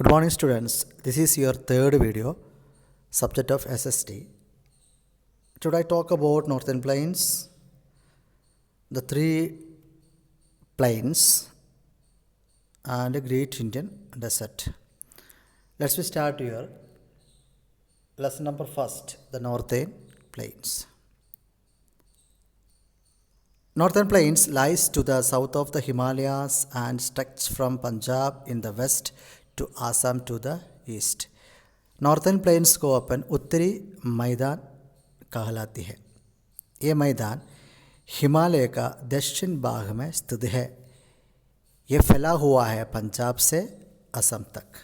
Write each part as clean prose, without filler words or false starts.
Good morning students, this is your third video, subject of SST. Today I talk about Northern Plains, the three plains and a Great Indian Desert. Let's start here. Lesson number first, the Northern Plains. Northern Plains lies to the south of the Himalayas and stretches from Punjab in the west to Assam to the east. Northern plains को अपन उत्तरी मैदान कहलाती है। ये मैदान हिमालय का दक्षिण भाग में स्थित है। ये फैला हुआ है पंजाब से असम तक।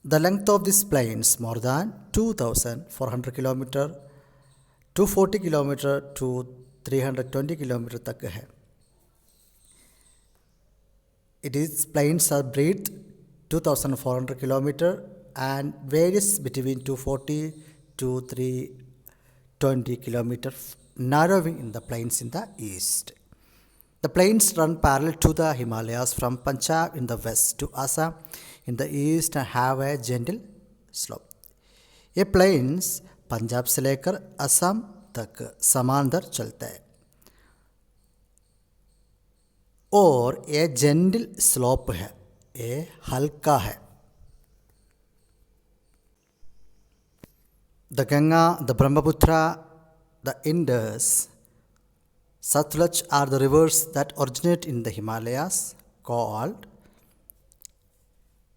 The length of this plains more than 2400 kilometre, 240 kilometre to 320 kilometre तक है। It is plains are breadth 2400 kilometre and varies between 240 to 320 km, narrowing in the plains in the east. The plains run parallel to the Himalayas from Punjab in the west to Assam in the east and have a gentle slope. ये plains Punjab से लेकर असम तक समांतर चलता है और ये gentle slope है, ये हल्का है। The Ganga, the Brahmaputra, the Indus, Satluj are the rivers that originate in the Himalayas called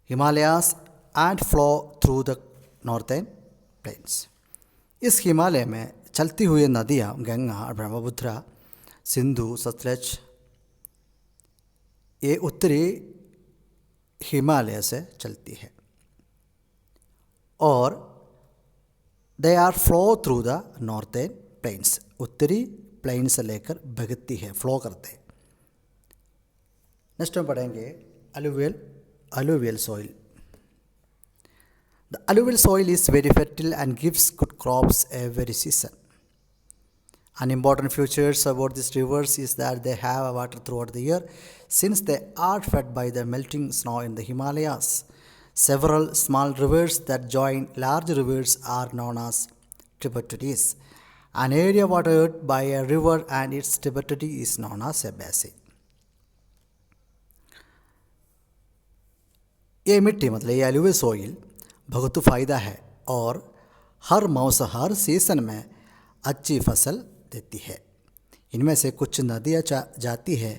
Himalayas and flow through the northern plains. इस हिमालय में चलती हुई नदियाँ गंगा, ब्रह्मपुत्र, सिंधु, सतलज ये उत्तरी हिमालय से चलती है और they are flow through the northern plains. उत्तरी प्लेन से लेकर बहती है, फ्लो करते हैं। नेक्स्ट में पढ़ेंगे alluvial soil. The alluvial soil is very fertile and gives good crops every season. An important features about these rivers is that they have water throughout the year since they are fed by the melting snow in the Himalayas. Several small rivers that join large rivers are known as tributaries. An area watered by a river and its tributary is known as a basin. ये मिट्टी मतलब ये alluvial soil बहुत फ़ायदा है और हर मौसम हर season में अच्छी फसल देती है। इनमें से कुछ नदियाँ जाती है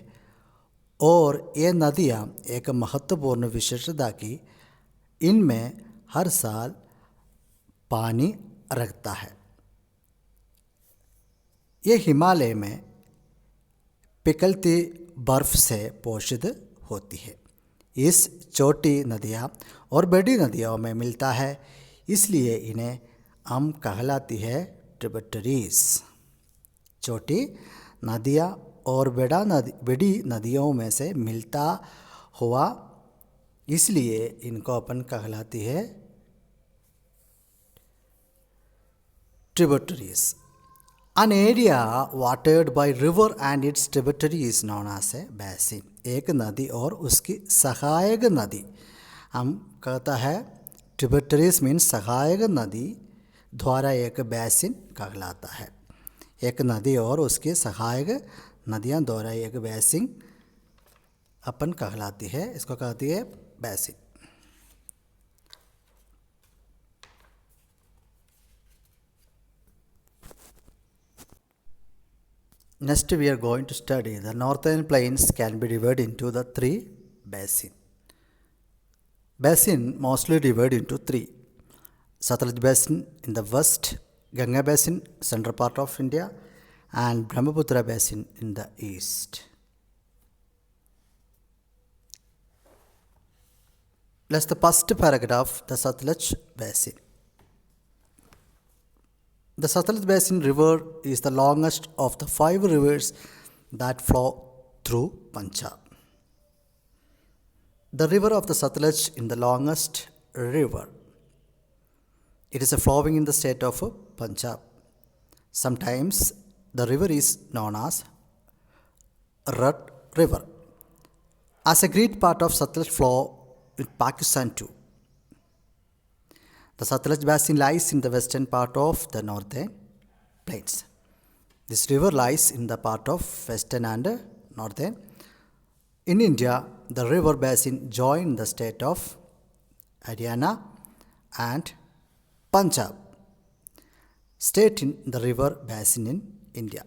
और ये नदियाँ एक महत्वपूर्ण विशेषता की इनमें हर साल पानी रखता है। ये हिमालय में पिघलती बर्फ से पोषित होती है। इस छोटी नदियाँ और बड़ी नदियों में मिलता है, इसलिए इन्हें हम कहलाती है ट्रिब्यूटरीज। छोटी नदियाँ और बड़ी नदियों में से मिलता हुआ, इसलिए इनको अपन कहलाती है tributaries. An area watered by river and its tributary is known as a basin. एक नदी और उसकी सहायक नदी हम कहता है tributaries means सहायक नदी द्वारा एक basin कहलाता है। एक नदी और उसकी सहायक नदियाँ द्वारा एक basin अपन कहलाती है, इसको कहती है basin. Next we are going to study the northern plains can be divided into the three basins. Basin mostly divided into three. Satluj Basin in the west, Ganga Basin central part of India and Brahmaputra Basin in the east. Let's the first paragraph, the Satluj Basin. The Satluj Basin river is the longest of the 5 rivers that flow through Punjab. The river of the Satluj is the longest river. It is flowing in the state of Punjab. Sometimes the river is known as Red River. As a great part of Satluj flow in Pakistan too. The Satluj Basin lies in the western part of the northern plains. This river lies in the part of western and northern. In India, the river basin joins the state of Haryana and Punjab, state in the river basin in India.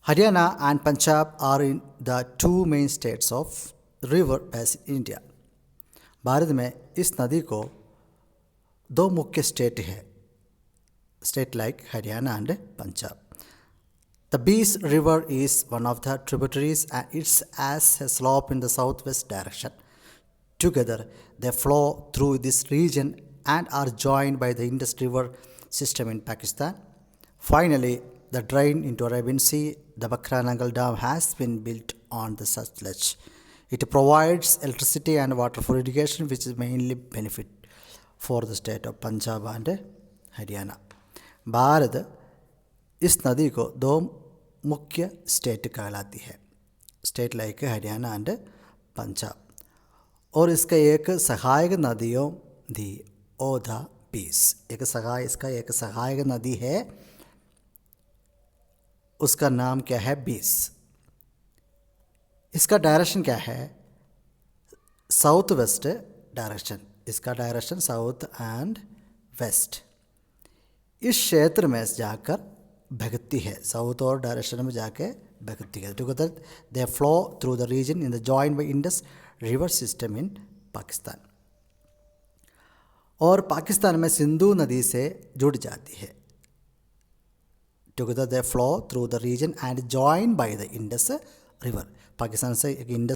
Haryana and Punjab are in the two main states of river basin in India. Bharat में इस नदी को दो मुख्य state है, state like Haryana and Punjab. The Beas River is one of the tributaries and it's as a slope in the southwest direction. Together, they flow through this region and are joined by the Indus River system in Pakistan. Finally, the drain into Arabian Sea, the Bakra Nangal Dam has been built on the Satluj. It provides electricity and water for irrigation, which is mainly benefit for the state of Punjab and Haryana. Bharat इस नदी को दो मुख्य state कहलाती है, state like Haryana and Punjab, और इसका एक सहायक नदियों दी ओधा बीस, इसका एक सहायक नदी है, उसका नाम क्या है, बीस. इसका डायरेक्शन क्या है, साउथ वेस्ट डायरेक्शन, इसका डायरेक्शन साउथ एंड वेस्ट. इस क्षेत्र में जाकर भगती है, साउथ और डायरेक्शन में जाके भगती है. Together they flow through the region in the joint by Indus river system in Pakistan, और पाकिस्तान में सिंधु नदी से जुड़ जाती है. Together they flow through the region and join by the Indus river. Pakistan से एक इंडस